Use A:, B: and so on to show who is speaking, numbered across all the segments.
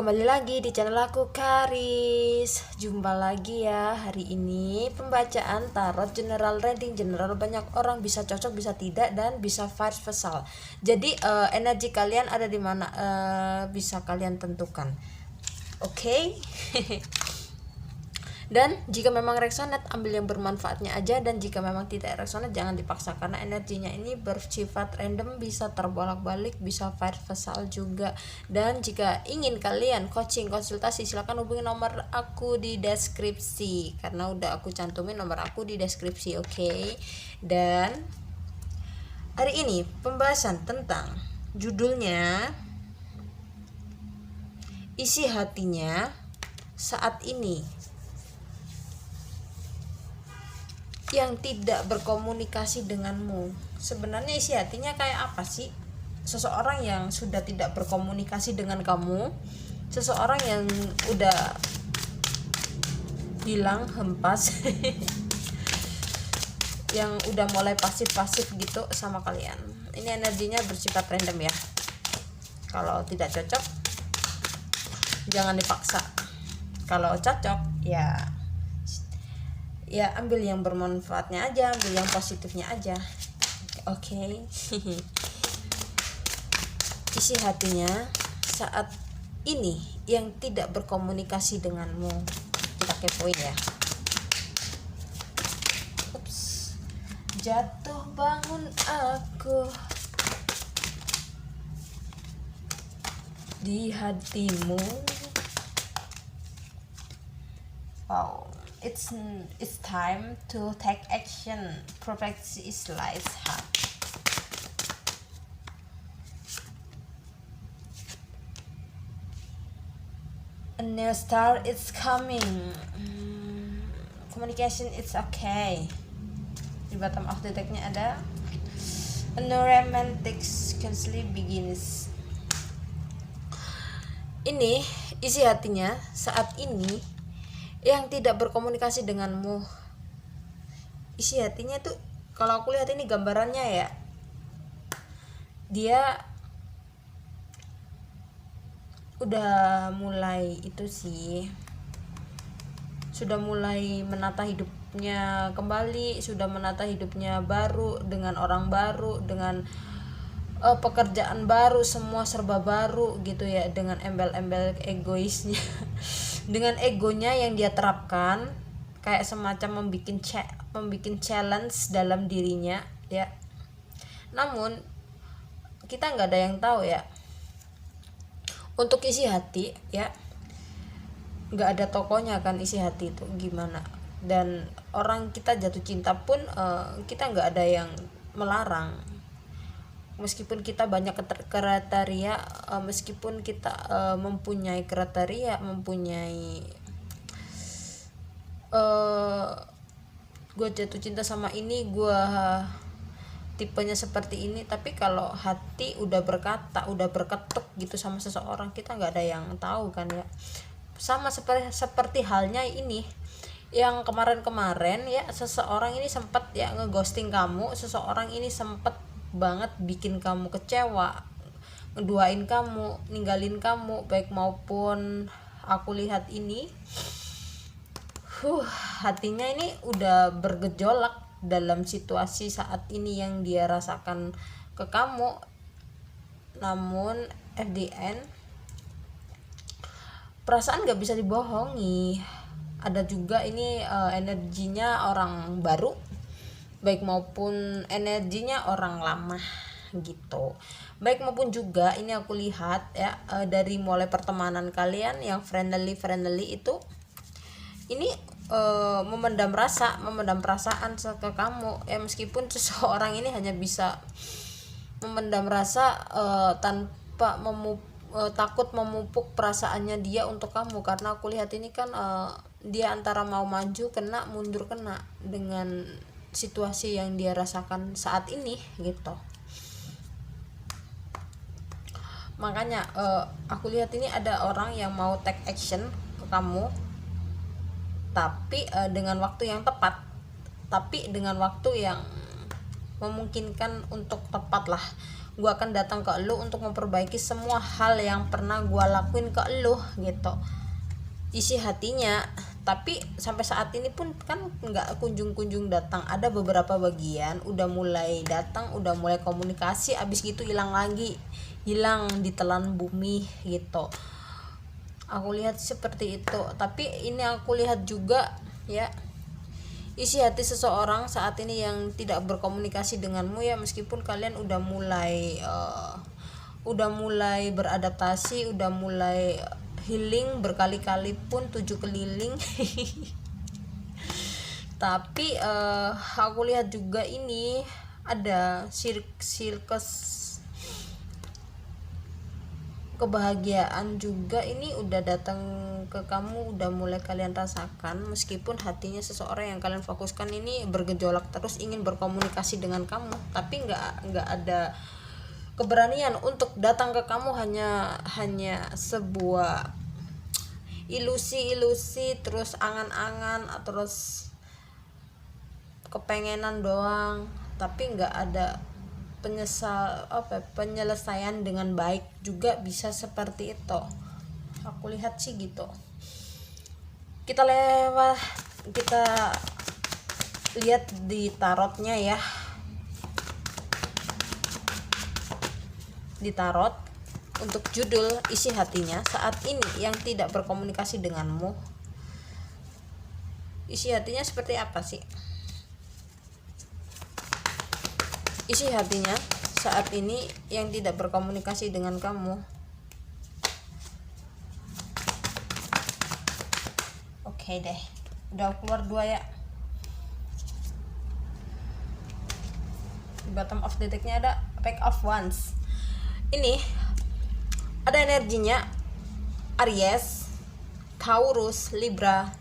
A: kembali lagi di channel aku Karis. Jumpa lagi ya. Hari ini pembacaan tarot general reading general, banyak orang bisa cocok, bisa tidak, dan bisa vice versa. Jadi energi kalian ada di mana, bisa kalian tentukan. Oke. Dan jika memang resonate, ambil yang bermanfaatnya aja, dan jika memang tidak resonate jangan dipaksa, karena energinya ini bersifat random, bisa terbolak-balik, bisa vice versa juga. Dan jika ingin kalian coaching konsultasi, silahkan hubungi nomor aku di deskripsi, karena udah aku cantumin nomor aku di deskripsi. Oke. Dan hari ini pembahasan tentang judulnya isi hatinya saat ini yang tidak berkomunikasi denganmu. Sebenarnya isi hatinya kayak apa sih? Seseorang yang sudah tidak berkomunikasi dengan kamu, seseorang yang udah hilang hempas yang udah mulai pasif-pasif gitu sama kalian. Ini energinya bersifat random ya. Kalau tidak cocok jangan dipaksa. Kalau cocok ya ambil yang bermanfaatnya aja, ambil yang positifnya aja. Oke. Isi hatinya saat ini yang tidak berkomunikasi denganmu. Kita kepoin ya. Ups. Jatuh bangun aku di hatimu. Wow. It's time to take action. Perfection is life's heart. A new start is coming. Communication is okay. Di bottom of the decknya ada a new romantic constantly begins. Ini isi hatinya saat ini yang tidak berkomunikasi denganmu. Isi hatinya tuh kalau aku lihat ini gambarannya ya, dia udah mulai itu sih, sudah mulai menata hidupnya kembali, sudah menata hidupnya baru, dengan orang baru, dengan pekerjaan baru, semua serba baru gitu ya, dengan embel-embel egoisnya dengan egonya yang dia terapkan, kayak semacam membikin challenge dalam dirinya ya. Namun kita nggak ada yang tahu ya untuk isi hati ya, nggak ada tokonya kan isi hati itu gimana. Dan orang kita jatuh cinta pun kita nggak ada yang melarang, meskipun kita banyak kriteria, meskipun kita mempunyai kriteria, mempunyai gue jatuh cinta sama ini, gue tipenya seperti ini, tapi kalau hati udah berkata, udah berketuk gitu sama seseorang, kita nggak ada yang tahu kan ya. Sama seperti halnya ini yang kemarin-kemarin ya, seseorang ini sempat ya ngeghosting kamu, seseorang ini sempat banget bikin kamu kecewa, ngeduain kamu, ninggalin kamu, baik maupun aku lihat ini hatinya ini udah bergejolak dalam situasi saat ini yang dia rasakan ke kamu. Namun at the end perasaan gak bisa dibohongi. Ada juga ini energinya orang baru, baik maupun energinya orang lama gitu. Baik maupun juga ini aku lihat ya, dari mulai pertemanan kalian yang friendly itu, ini memendam perasaan ke kamu ya, meskipun seseorang ini hanya bisa memendam rasa tanpa takut memupuk perasaannya dia untuk kamu, karena aku lihat ini kan dia antara mau maju kena, mundur kena dengan situasi yang dia rasakan saat ini gitu. Makanya aku lihat ini ada orang yang mau take action ke kamu, tapi dengan waktu yang tepat, tapi dengan waktu yang memungkinkan untuk tepat lah. gue akan datang ke lu untuk memperbaiki semua hal yang pernah gue lakuin ke lu gitu, isi hatinya. Tapi sampai saat ini pun kan nggak kunjung datang. Ada beberapa bagian udah mulai datang, udah mulai komunikasi, abis gitu hilang lagi, hilang ditelan bumi gitu. Aku lihat seperti itu. Tapi ini aku lihat juga ya, isi hati seseorang saat ini yang tidak berkomunikasi denganmu ya, meskipun kalian udah mulai beradaptasi, udah mulai healing berkali-kali pun 7 keliling tapi aku lihat juga ini ada sirkus kebahagiaan juga, ini udah datang ke kamu, udah mulai kalian rasakan. Meskipun hatinya seseorang yang kalian fokuskan ini bergejolak terus ingin berkomunikasi dengan kamu, tapi nggak ada keberanian untuk datang ke kamu, hanya sebuah ilusi terus angan-angan, terus kepengenan doang, tapi nggak ada penyelesaian dengan baik juga, bisa seperti itu. Aku lihat sih gitu. Kita lihat di tarotnya ya. Di tarot untuk judul isi hatinya saat ini yang tidak berkomunikasi denganmu, isi hatinya seperti apa sih? Isi hatinya saat ini yang tidak berkomunikasi dengan kamu. Oke deh, udah keluar 2 ya. Di bottom of the deck-nya ada Pack of Wands. Ini ada energinya Aries, Taurus, Libra,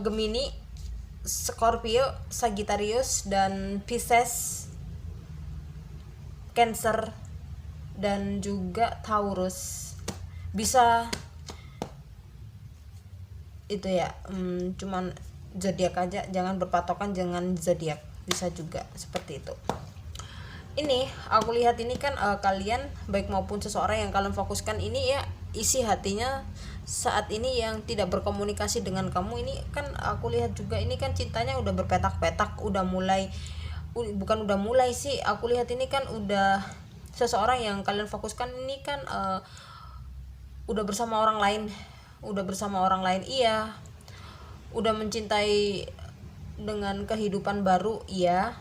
A: Gemini, Scorpio, Sagittarius, dan Pisces, Cancer, dan juga Taurus. Bisa itu ya, cuman zodiak aja, jangan berpatokan jangan zodiak, bisa juga seperti itu. Ini aku lihat ini kan kalian baik maupun seseorang yang kalian fokuskan ini ya, isi hatinya saat ini yang tidak berkomunikasi dengan kamu ini kan aku lihat juga ini kan cintanya udah berpetak-petak, udah mulai sih, aku lihat ini kan udah seseorang yang kalian fokuskan ini kan udah bersama orang lain, iya, udah mencintai dengan kehidupan baru, iya.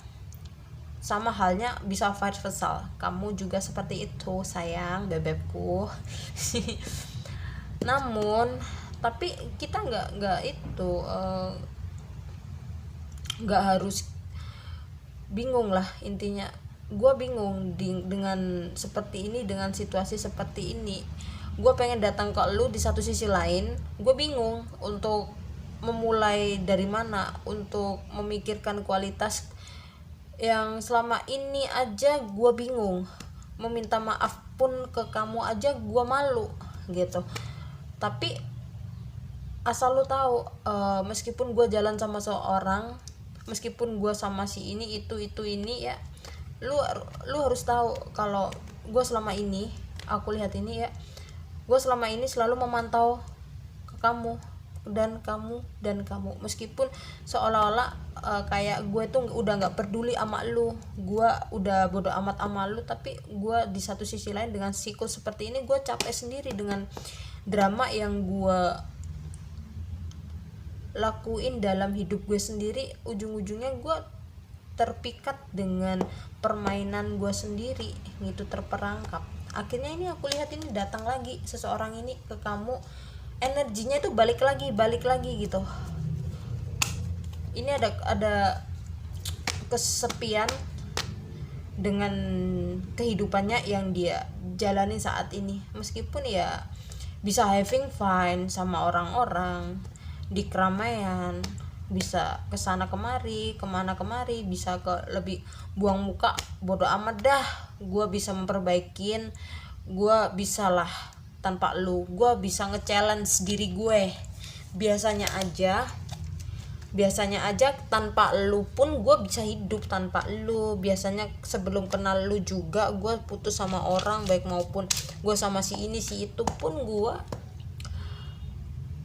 A: Sama halnya bisa vice versa, kamu juga seperti itu sayang, bebekku. Namun tapi kita nggak harus bingung lah, intinya gue bingung dengan seperti ini, dengan situasi seperti ini. Gue pengen datang ke lu, di satu sisi lain gue bingung untuk memulai dari mana, untuk memikirkan kualitas yang selama ini aja gue bingung, meminta maaf pun ke kamu aja gue malu gitu. Tapi asal lu tahu, meskipun gue jalan sama seorang, meskipun gue sama si ini itu ini ya, lu harus tahu kalau gue selama ini, aku lihat ini ya, gue selama ini selalu memantau ke kamu dan kamu, meskipun seolah-olah kayak gue tuh udah nggak peduli sama lu, gue udah bodo amat sama lu, tapi gue di satu sisi lain dengan siklus seperti ini gue capek sendiri dengan drama yang gue lakuin dalam hidup gue sendiri. Ujung-ujungnya gue terpikat dengan permainan gue sendiri gitu, terperangkap. Akhirnya ini aku lihat ini datang lagi seseorang ini ke kamu, energinya itu balik lagi gitu. Ini ada kesepian dengan kehidupannya yang dia jalani saat ini, meskipun ya bisa having fun sama orang-orang di keramaian, bisa kesana kemari, kemana kemari, bisa ke lebih buang muka, bodo amat dah, gue bisa memperbaikin, gue bisa lah tanpa lu, gue bisa nge-challenge diri gue biasanya aja biasanya aja tanpa lu pun gue bisa hidup tanpa lu. Biasanya sebelum kenal lu juga gue putus sama orang, baik maupun gue sama si ini si itu pun gue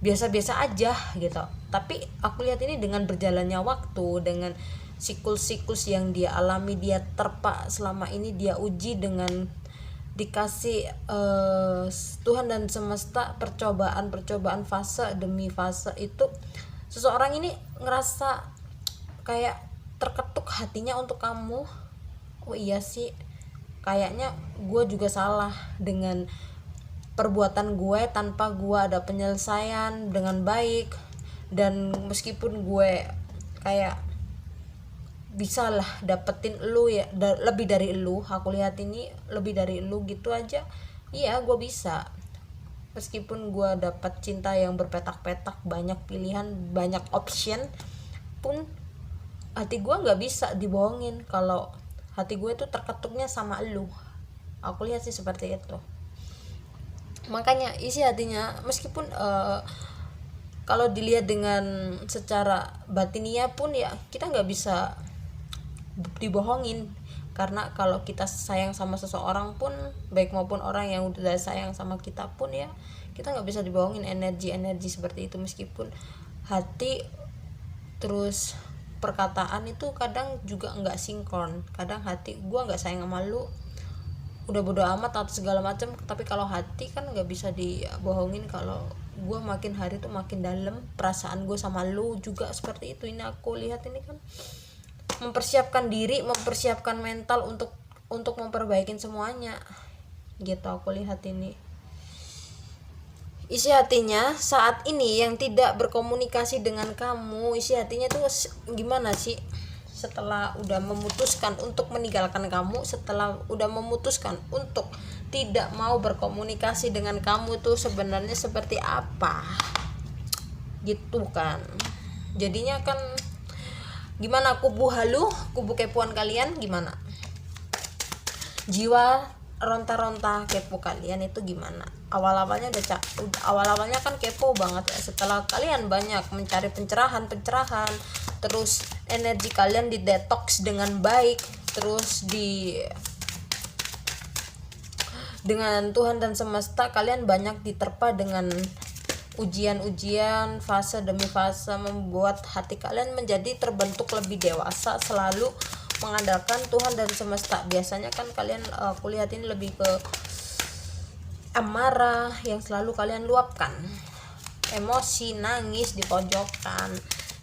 A: biasa-biasa aja gitu. Tapi aku lihat ini dengan berjalannya waktu, dengan siklus-siklus yang dia alami, dia terpa selama ini, dia uji dengan dikasih Tuhan dan semesta percobaan fase demi fase itu, seseorang ini ngerasa kayak terketuk hatinya untuk kamu. Oh iya sih, kayaknya gue juga salah dengan perbuatan gue tanpa gue ada penyelesaian dengan baik. Dan meskipun gue kayak bisa lah dapetin lu ya, lebih dari lu, aku lihat ini lebih dari lu gitu aja, iya gue bisa. Meskipun gue dapat cinta yang berpetak-petak, banyak pilihan, banyak option pun, hati gue nggak bisa dibohongin kalau hati gue tuh terketuknya sama lu. Aku lihat sih seperti itu. Makanya isi hatinya, meskipun kalau dilihat dengan secara batiniah pun ya kita nggak bisa dibohongin. Karena kalau kita sayang sama seseorang pun, baik maupun orang yang udah sayang sama kita pun ya, kita nggak bisa dibohongin energi seperti itu. Meskipun hati terus perkataan itu kadang juga nggak sinkron. Kadang hati gue nggak sayang sama lu, udah bodo amat atau segala macam, tapi kalau hati kan nggak bisa dibohongin. Kalau gue makin hari tuh makin dalam perasaan gue sama lu juga seperti itu. Ini aku lihat ini kan mempersiapkan diri, mempersiapkan mental untuk memperbaikin semuanya gitu. Aku lihat ini isi hatinya saat ini yang tidak berkomunikasi dengan kamu. Isi hatinya tuh gimana sih setelah udah memutuskan untuk meninggalkan kamu, setelah udah memutuskan untuk tidak mau berkomunikasi dengan kamu tuh sebenarnya seperti apa gitu kan. Jadinya kan gimana, kubu halu, kubu kepoan kalian gimana, jiwa ronta-ronta kepo kalian itu gimana. Awal-awalnya awal-awalnya kan kepo banget ya. Setelah kalian banyak mencari pencerahan, terus energi kalian di detox dengan baik, terus dengan Tuhan dan semesta kalian banyak diterpa dengan ujian-ujian fase demi fase, membuat hati kalian menjadi terbentuk lebih dewasa, selalu mengandalkan Tuhan dan semesta. Biasanya kan kalian kulihat ini lebih ke amarah yang selalu kalian luapkan, emosi, nangis di pojokan.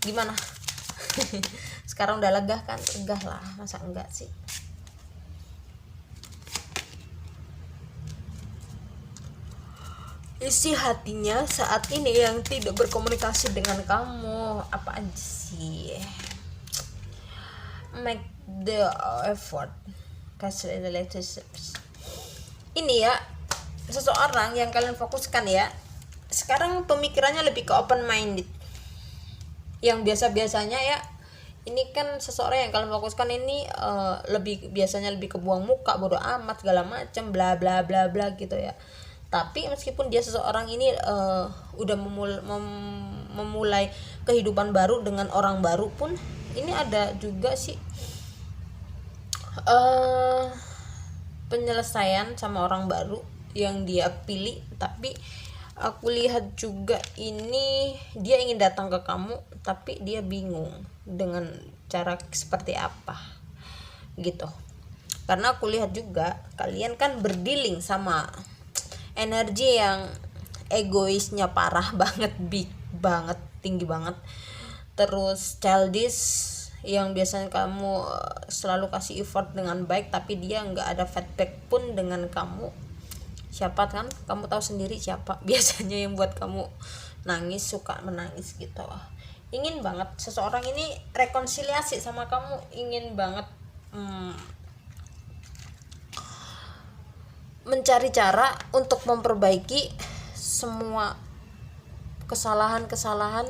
A: Gimana? Sekarang udah lega kan? Lega lah, masa enggak sih? Isi hatinya saat ini yang tidak berkomunikasi dengan kamu apa aja sih? Make the effort cause relationships. Ini ya, seseorang yang kalian fokuskan ya, sekarang pemikirannya lebih ke open minded. Yang biasa-biasanya ya, ini kan seseorang yang kalian fokuskan ini biasanya lebih ke buang muka, bodo amat segala macam, bla bla bla bla gitu ya. Tapi meskipun dia seseorang ini udah memulai kehidupan baru dengan orang baru pun, ini ada juga sih penyelesaian sama orang baru yang dia pilih. Tapi aku lihat juga ini dia ingin datang ke kamu, tapi dia bingung dengan cara seperti apa gitu. Karena aku lihat juga kalian kan berdealing sama energi yang egoisnya parah banget, big banget, tinggi banget, terus childish yang biasanya kamu selalu kasih effort dengan baik, tapi dia nggak ada feedback pun dengan kamu. Siapa kan, kamu tahu sendiri siapa biasanya yang buat kamu nangis, suka menangis gitu. Ingin banget seseorang ini rekonsiliasi sama kamu, ingin banget mencari cara untuk memperbaiki semua kesalahan-kesalahan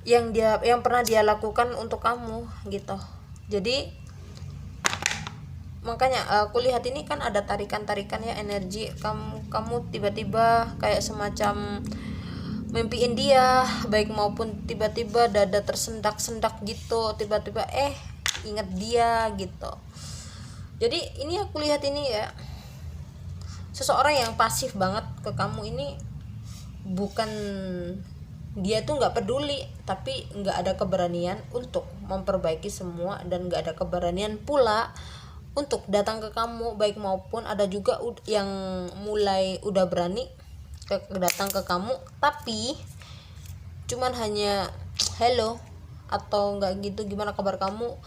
A: yang pernah dia lakukan untuk kamu gitu. Jadi makanya aku lihat ini kan ada tarikan ya energi kamu tiba-tiba kayak semacam mimpiin dia baik maupun tiba-tiba dada tersendak-sendak gitu, tiba-tiba ingat dia gitu. Jadi ini aku lihat ini ya, seseorang yang pasif banget ke kamu ini, bukan dia tuh nggak peduli, tapi nggak ada keberanian untuk memperbaiki semua, dan nggak ada keberanian pula untuk datang ke kamu. Baik maupun ada juga yang mulai udah berani datang ke kamu, tapi cuman hanya hello atau nggak gitu, gimana kabar kamu,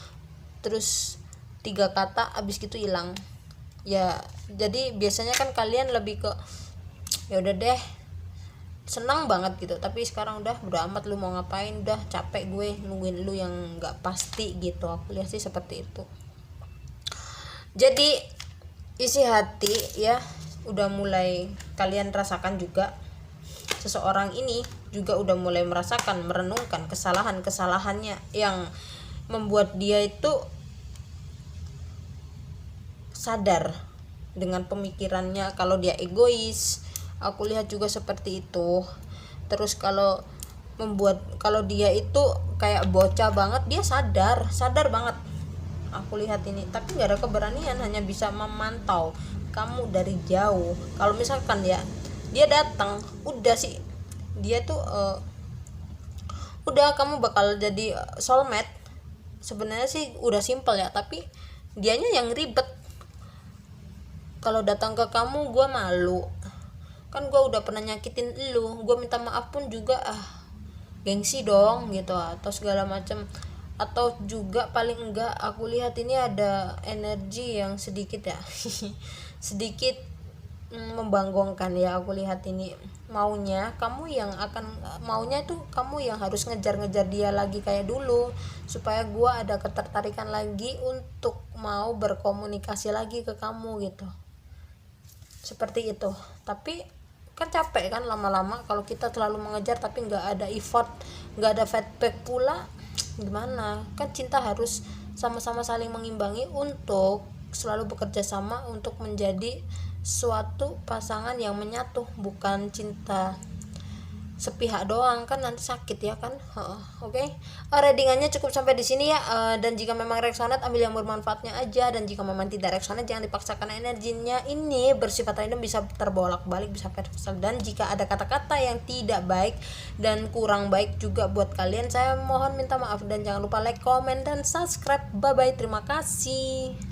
A: terus 3 kata abis gitu hilang ya. Jadi biasanya kan kalian lebih ke ya udah deh, senang banget gitu, tapi sekarang udah amat lu mau ngapain, udah capek gue nungguin lu yang nggak pasti gitu. Aku lihat sih seperti itu. Jadi isi hati ya, udah mulai kalian rasakan juga, seseorang ini juga udah mulai merasakan, merenungkan kesalahannya yang membuat dia itu sadar dengan pemikirannya kalau dia egois. Aku lihat juga seperti itu. Terus kalau dia itu kayak bocah banget, dia sadar banget. Aku lihat ini, tapi nggak ada keberanian, hanya bisa memantau kamu dari jauh. Kalau misalkan ya dia datang, udah sih dia tuh udah kamu bakal jadi soulmate. Sebenarnya sih udah simpel ya, tapi dianya yang ribet. Kalau datang ke kamu, gue malu kan, gue udah pernah nyakitin lu, gue minta maaf pun juga gengsi dong gitu, atau segala macam. Atau juga paling enggak aku lihat ini ada energi yang sedikit ya sedikit membanggongkan ya. Aku lihat ini maunya itu kamu yang harus ngejar-ngejar dia lagi kayak dulu, supaya gue ada ketertarikan lagi untuk mau berkomunikasi lagi ke kamu gitu, seperti itu. Tapi kan capek kan lama-lama kalau kita terlalu mengejar tapi nggak ada effort, nggak ada feedback pula, gimana? Kan cinta harus sama-sama saling mengimbangi untuk selalu bekerja sama untuk menjadi suatu pasangan yang menyatu, bukan cinta sepihak doang, kan nanti sakit ya kan. Oke. Readingannya cukup sampai di sini ya. Dan jika memang resonate, ambil yang bermanfaatnya aja, dan jika memang tidak resonate, jangan dipaksakan. Energinya ini bersifat random, bisa terbolak-balik, bisa universal. Dan jika ada kata-kata yang tidak baik dan kurang baik juga buat kalian, saya mohon minta maaf, dan jangan lupa like, comment, dan subscribe. Bye bye, terima kasih.